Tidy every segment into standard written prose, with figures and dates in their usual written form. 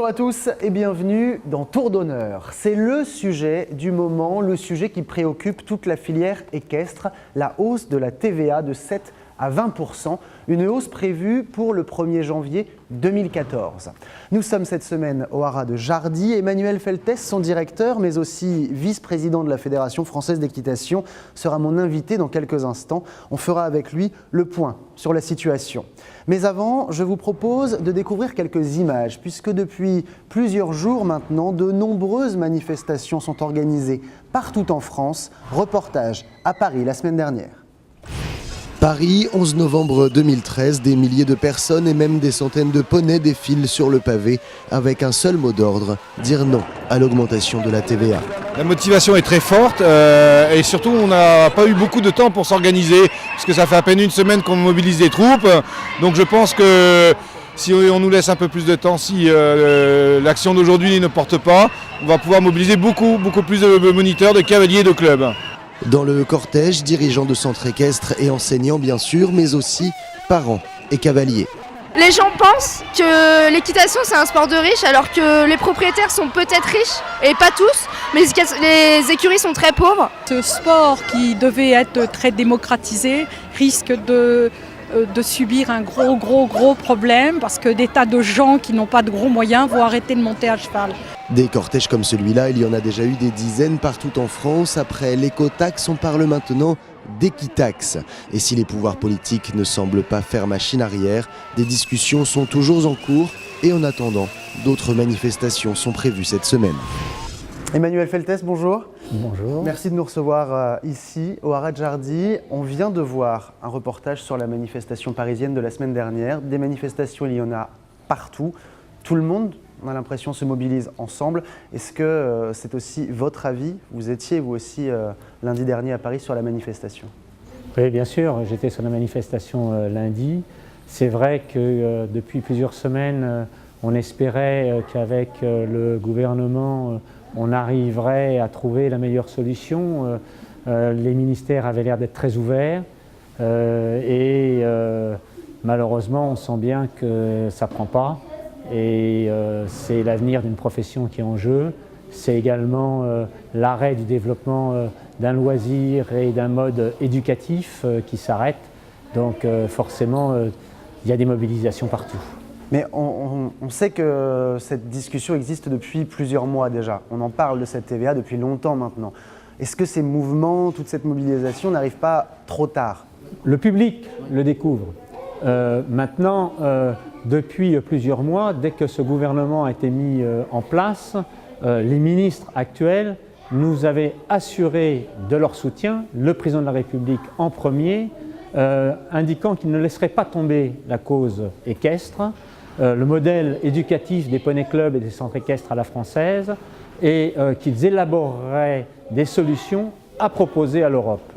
Bonjour à tous et bienvenue dans Tour d'honneur. C'est le sujet du moment, le sujet qui préoccupe toute la filière équestre, la hausse de la TVA de 7 à 20%, une hausse prévue pour le 1er janvier 2014. Nous sommes cette semaine au haras de Jardy. Emmanuel Feltès, son directeur, mais aussi vice-président de la Fédération française d'équitation, sera mon invité dans quelques instants. On fera avec lui le point sur la situation. Mais avant, je vous propose de découvrir quelques images, puisque depuis plusieurs jours maintenant, de nombreuses manifestations sont organisées partout en France. Reportage à Paris la semaine dernière. Paris, 11 novembre 2013, des milliers de personnes et même des centaines de poneys défilent sur le pavé avec un seul mot d'ordre, dire non à l'augmentation de la TVA. La motivation est très forte et surtout on n'a pas eu beaucoup de temps pour s'organiser parce que ça fait à peine une semaine qu'on mobilise des troupes. Donc je pense que si on nous laisse un peu plus de temps, si l'action d'aujourd'hui ne porte pas, on va pouvoir mobiliser beaucoup plus de moniteurs, de cavaliers et de clubs. Dans le cortège, dirigeants de centres équestres et enseignants bien sûr, mais aussi parents et cavaliers. Les gens pensent que l'équitation c'est un sport de riches alors que les propriétaires sont peut-être riches et pas tous, mais les écuries sont très pauvres. Ce sport qui devait être très démocratisé risque de subir un gros problème parce que des tas de gens qui n'ont pas de gros moyens vont arrêter de monter à cheval. Des cortèges comme celui-là, il y en a déjà eu des dizaines partout en France. Après l'écotaxe, on parle maintenant d'équitaxe. Et si les pouvoirs politiques ne semblent pas faire machine arrière, des discussions sont toujours en cours et en attendant, d'autres manifestations sont prévues cette semaine. Emmanuel Feltès, bonjour. Bonjour. Merci de nous recevoir ici, au haras de Jardy. On vient de voir un reportage sur la manifestation parisienne de la semaine dernière. Des manifestations, il y en a partout. Tout le monde, on a l'impression, se mobilise ensemble. Est-ce que c'est aussi votre avis? Vous étiez, vous aussi, lundi dernier à Paris sur la manifestation. Oui, bien sûr. J'étais sur la manifestation lundi. C'est vrai que depuis plusieurs semaines, on espérait qu'avec le gouvernement, on arriverait à trouver la meilleure solution. Les ministères avaient l'air d'être très ouverts et malheureusement, on sent bien que ça ne prend pas. Et c'est l'avenir d'une profession qui est en jeu. C'est également l'arrêt du développement d'un loisir et d'un mode éducatif qui s'arrête. Donc forcément, il y a des mobilisations partout. Mais on sait que cette discussion existe depuis plusieurs mois déjà. On en parle de cette TVA depuis longtemps maintenant. Est-ce que ces mouvements, toute cette mobilisation n'arrivent pas trop tard? Le public le découvre. Maintenant, depuis plusieurs mois, dès que ce gouvernement a été mis en place, les ministres actuels nous avaient assuré de leur soutien, le président de la République en premier, indiquant qu'il ne laisserait pas tomber la cause équestre, le modèle éducatif des poney clubs et des centres équestres à la française, et qu'ils élaboreraient des solutions à proposer à l'Europe.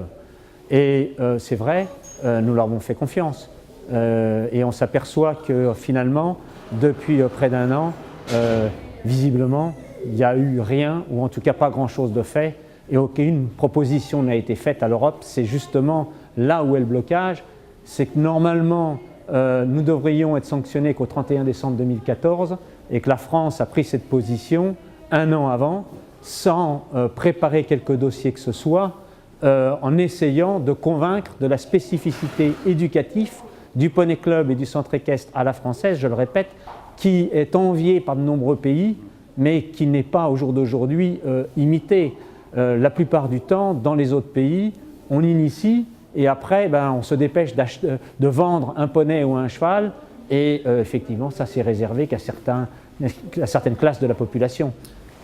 Et c'est vrai, nous leur avons fait confiance. Et on s'aperçoit que finalement, depuis près d'un an, visiblement, il n'y a eu rien, ou en tout cas pas grand-chose de fait, et aucune proposition n'a été faite à l'Europe. C'est justement là où est le blocage, c'est que normalement, nous devrions être sanctionnés qu'au 31 décembre 2014, et que la France a pris cette position un an avant, sans préparer quelques dossiers que ce soit, en essayant de convaincre de la spécificité éducative du poney club et du centre équestre à la française, je le répète, qui est envié par de nombreux pays, mais qui n'est pas au jour d'aujourd'hui imité. La plupart du temps, dans les autres pays, on initie et après, on se dépêche de vendre un poney ou un cheval et effectivement, ça c'est réservé qu'à certaines classes de la population.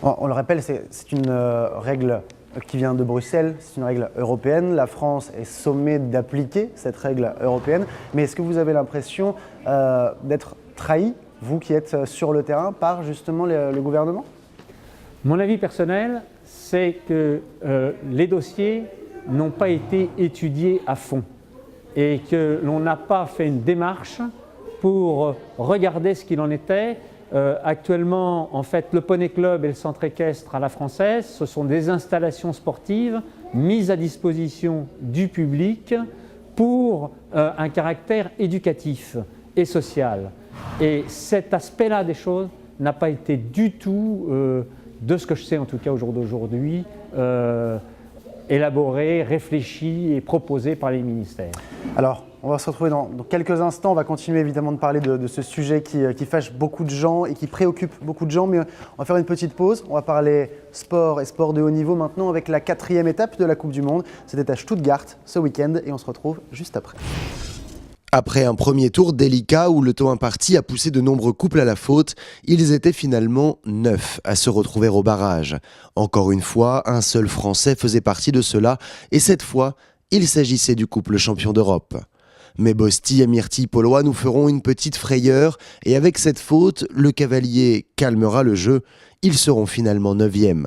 On le rappelle, c'est une règle qui vient de Bruxelles, c'est une règle européenne. La France est sommée d'appliquer cette règle européenne. Mais est-ce que vous avez l'impression d'être trahi, vous qui êtes sur le terrain, par justement le gouvernement? Mon avis personnel, c'est que les dossiers n'ont pas été étudiés à fond et que l'on n'a pas fait une démarche pour regarder ce qu'il en était. Actuellement, en fait, le Poney Club et le centre équestre à la française, ce sont des installations sportives mises à disposition du public pour un caractère éducatif et social. Et cet aspect-là des choses n'a pas été du tout, de ce que je sais en tout cas au jour d'aujourd'hui, élaboré, réfléchi et proposé par les ministères. Alors, on va se retrouver dans quelques instants. On va continuer évidemment de parler de ce sujet qui fâche beaucoup de gens et qui préoccupe beaucoup de gens. Mais on va faire une petite pause. On va parler sport et sport de haut niveau maintenant avec la 4e étape de la Coupe du Monde. C'était à Stuttgart ce week-end et on se retrouve juste après. Après un premier tour délicat où le temps imparti a poussé de nombreux couples à la faute, ils étaient finalement 9 à se retrouver au barrage. Encore une fois, un seul Français faisait partie de cela et cette fois, il s'agissait du couple champion d'Europe. Mais Bosti et Myrtille Paulois nous feront une petite frayeur et avec cette faute, le cavalier calmera le jeu. Ils seront finalement 9e.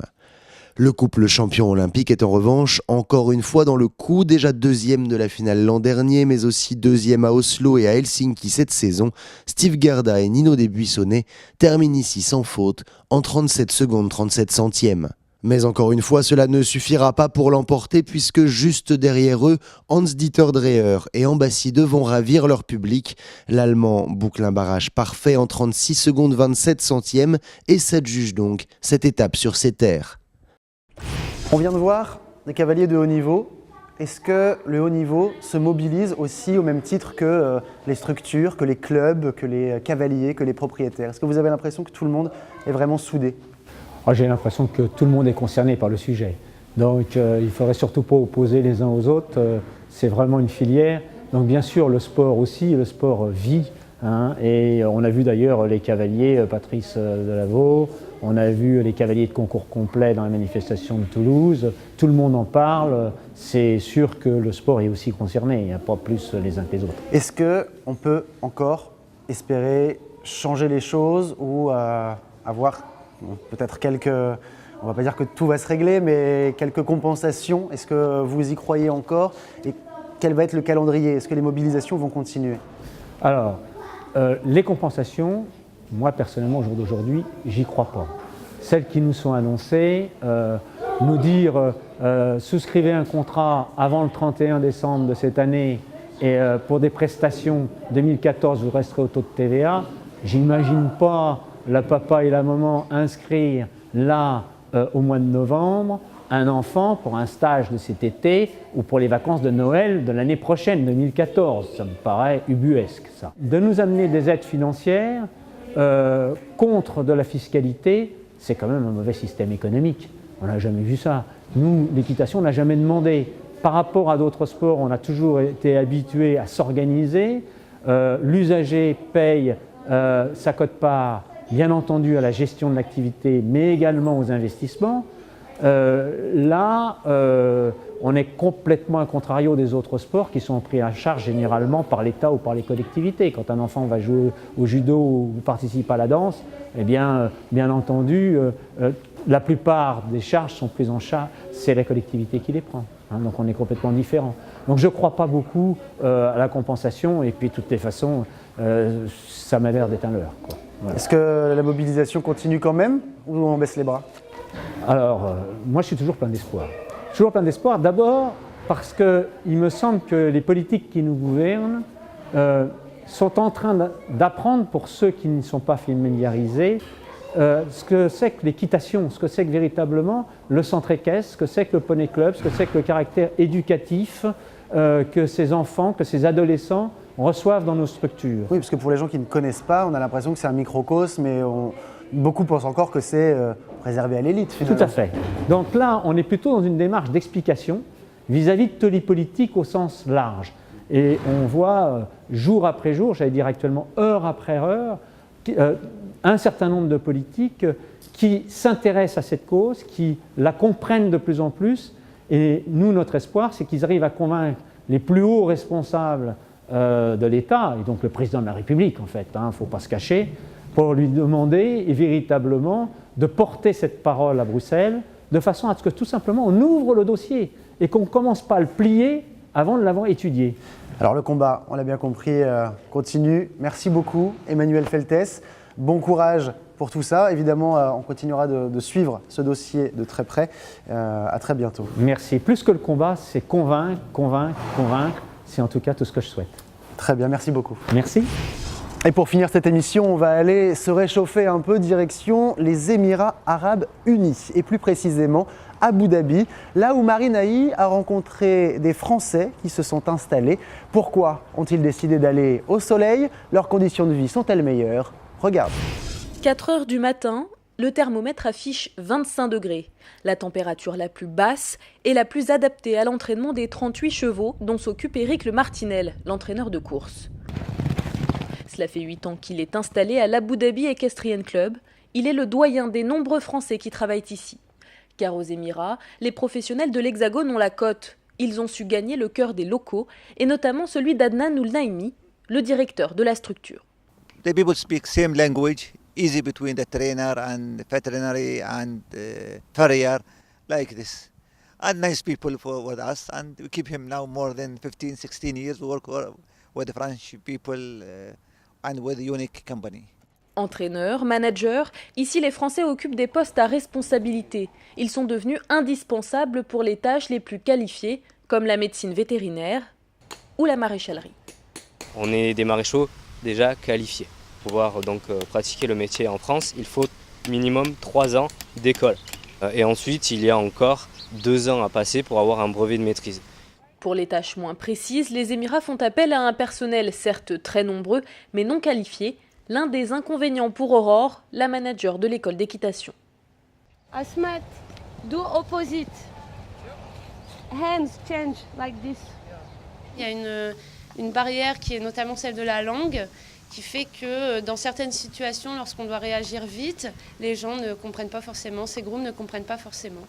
Le couple champion olympique est en revanche encore une fois dans le coup, déjà 2e de la finale l'an dernier, mais aussi 2e à Oslo et à Helsinki cette saison. Steve Gerda et Nino Desbuissonnets terminent ici sans faute en 37 secondes 37 centièmes. Mais encore une fois, cela ne suffira pas pour l'emporter puisque juste derrière eux, Hans-Dieter Dreher et Ambassi vont ravir leur public. L'Allemand boucle un barrage parfait en 36 secondes 27 centièmes et s'adjuge donc cette étape sur ses terres. On vient de voir des cavaliers de haut niveau. Est-ce que le haut niveau se mobilise aussi au même titre que les structures, que les clubs, que les cavaliers, que les propriétaires? Est-ce que vous avez l'impression que tout le monde est vraiment soudé? J'ai l'impression que tout le monde est concerné par le sujet. Donc il ne faudrait surtout pas opposer les uns aux autres. C'est vraiment une filière. Donc bien sûr, le sport aussi, le sport vit. Et on a vu d'ailleurs les cavaliers, Patrice Delaveau, on a vu les cavaliers de concours complet dans la manifestation de Toulouse. Tout le monde en parle. C'est sûr que le sport est aussi concerné. Il n'y a pas plus les uns que les autres. Est-ce qu'on peut encore espérer changer les choses ou avoir peut-être quelques, on ne va pas dire que tout va se régler, mais quelques compensations? Est-ce que vous y croyez encore? Et quel va être le calendrier? Est-ce que les mobilisations vont continuer? Alors, les compensations, moi personnellement au jour d'aujourd'hui, j'y crois pas. Celles qui nous sont annoncées, nous dire souscrivez un contrat avant le 31 décembre de cette année et pour des prestations 2014 vous resterez au taux de TVA, j'imagine pas la papa et la maman inscrire là au mois de novembre un enfant pour un stage de cet été ou pour les vacances de Noël de l'année prochaine, 2014. Ça me paraît ubuesque, ça. De nous amener des aides financières contre de la fiscalité, c'est quand même un mauvais système économique. On n'a jamais vu ça. Nous, l'équitation, on n'a jamais demandé. Par rapport à d'autres sports, on a toujours été habitué à s'organiser. L'usager paye sa quote-part, bien entendu, à la gestion de l'activité, mais également aux investissements. Là, on est complètement à contrario des autres sports qui sont pris en charge généralement par l'État ou par les collectivités. Quand un enfant va jouer au judo ou participe à la danse, eh bien entendu, la plupart des charges sont prises en charge, c'est la collectivité qui les prend. Donc on est complètement différent. Donc je ne crois pas beaucoup à la compensation et puis de toutes les façons, ça m'a l'air d'être un leurre, quoi. Voilà. Est-ce que la mobilisation continue quand même ou on baisse les bras? Alors, moi je suis toujours plein d'espoir. Toujours plein d'espoir, d'abord parce qu'il me semble que les politiques qui nous gouvernent sont en train d'apprendre, pour ceux qui ne sont pas familiarisés, ce que c'est que l'équitation, ce que c'est que véritablement le centre équestre, ce que c'est que le poney club, ce que c'est que le caractère éducatif que ces enfants, que ces adolescents reçoivent dans nos structures. Oui, parce que pour les gens qui ne connaissent pas, on a l'impression que c'est un microcosme, mais beaucoup pensent encore que c'est réservé à l'élite, finalement. Tout à fait. Donc là, on est plutôt dans une démarche d'explication vis-à-vis de tous les politiques au sens large. Et on voit jour après jour, j'allais dire actuellement heure après heure, un certain nombre de politiques qui s'intéressent à cette cause, qui la comprennent de plus en plus. Et nous, notre espoir, c'est qu'ils arrivent à convaincre les plus hauts responsables de l'État, et donc le président de la République en fait, il ne faut pas se cacher, pour lui demander et véritablement de porter cette parole à Bruxelles, de façon à ce que tout simplement on ouvre le dossier et qu'on ne commence pas à le plier avant de l'avoir étudié. Alors le combat, on l'a bien compris, continue. Merci beaucoup Emmanuel Feltès. Bon courage pour tout ça. Évidemment, on continuera de suivre ce dossier de très près. À très bientôt. Merci. Plus que le combat, c'est convaincre. C'est en tout cas tout ce que je souhaite. Très bien, merci beaucoup. Merci. Et pour finir cette émission, on va aller se réchauffer un peu direction les Émirats Arabes Unis et plus précisément Abu Dhabi, là où Marine Haï a rencontré des Français qui se sont installés. Pourquoi ont-ils décidé d'aller au soleil? Leurs conditions de vie sont-elles meilleures? Regarde. 4 heures du matin, le thermomètre affiche 25 degrés, la température la plus basse et la plus adaptée à l'entraînement des 38 chevaux dont s'occupe Éric Le Martinel, l'entraîneur de course. Cela fait 8 ans qu'il est installé à l'Abu Dhabi Equestrian Club. Il est le doyen des nombreux Français qui travaillent ici. Car aux Émirats, les professionnels de l'Hexagone ont la cote. Ils ont su gagner le cœur des locaux, et notamment celui d'Adnan Oulnaimi, le directeur de la structure. The people speak same language, easy between the trainer and veterinary and farrier, like this. And nice people with us, and we keep him now more than 15, 16 years. We work with the French people and with a unique company. Entraîneurs, managers, ici les Français occupent des postes à responsabilité. Ils sont devenus indispensables pour les tâches les plus qualifiées, comme la médecine vétérinaire ou la maréchalerie. On est des maréchaux déjà qualifiés. Pour pouvoir donc pratiquer le métier en France, il faut minimum 3 ans d'école. Et ensuite, il y a encore 2 ans à passer pour avoir un brevet de maîtrise. Pour les tâches moins précises, les Émirats font appel à un personnel certes très nombreux, mais non qualifié. L'un des inconvénients pour Aurore, la manager de l'école d'équitation. Asmat, do opposite. Hands change like this. Il y a une barrière qui est notamment celle de la langue, qui fait que dans certaines situations, lorsqu'on doit réagir vite, les gens ne comprennent pas forcément, ces groupes ne comprennent pas forcément.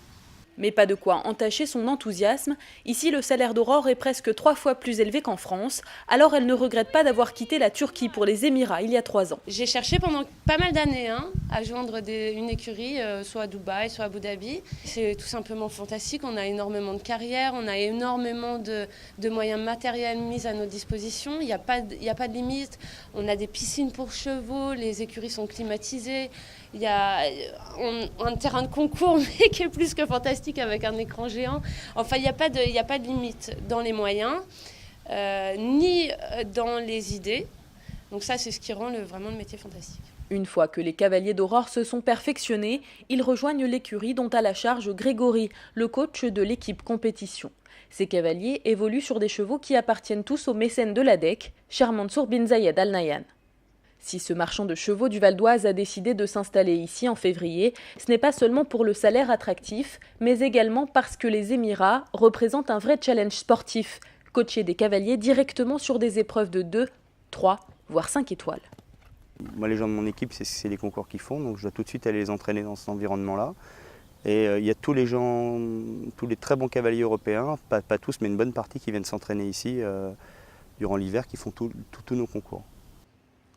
Mais pas de quoi entacher son enthousiasme. Ici, le salaire d'Aurore est presque 3 fois plus élevé qu'en France. Alors elle ne regrette pas d'avoir quitté la Turquie pour les Émirats il y a 3 ans. J'ai cherché pendant pas mal d'années à joindre une écurie, soit à Dubaï, soit à Abu Dhabi. C'est tout simplement fantastique. On a énormément de carrières, on a énormément de moyens matériels mis à nos dispositions. Il n'y a pas de limite. On a des piscines pour chevaux, les écuries sont climatisées. Il y a un terrain de concours mais qui est plus que fantastique avec un écran géant. Enfin, il n'y a pas de limite dans les moyens, ni dans les idées. Donc ça, c'est ce qui rend vraiment le métier fantastique. Une fois que les cavaliers d'Aurore se sont perfectionnés, ils rejoignent l'écurie dont a la charge Grégory, le coach de l'équipe compétition. Ces cavaliers évoluent sur des chevaux qui appartiennent tous au mécène de l'ADEC, Cheikh Mansour bin Zayed Al Nahyan. Si ce marchand de chevaux du Val d'Oise a décidé de s'installer ici en février, ce n'est pas seulement pour le salaire attractif, mais également parce que les Émirats représentent un vrai challenge sportif, coacher des cavaliers directement sur des épreuves de 2, 3, voire 5 étoiles. Moi, les gens de mon équipe, c'est les concours qu'ils font, donc je dois tout de suite aller les entraîner dans cet environnement-là. Et il y a tous les très bons cavaliers européens, pas tous, mais une bonne partie qui viennent s'entraîner ici durant l'hiver, qui font tous nos concours.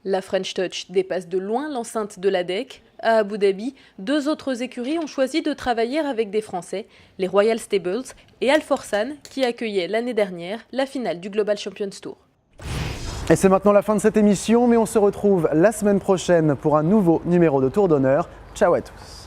La French Touch dépasse de loin l'enceinte de l'ADEC. À Abu Dhabi, 2 autres écuries ont choisi de travailler avec des Français, les Royal Stables et Alforsan, qui accueillaient l'année dernière la finale du Global Champions Tour. Et c'est maintenant la fin de cette émission, mais on se retrouve la semaine prochaine pour un nouveau numéro de Tour d'honneur. Ciao à tous.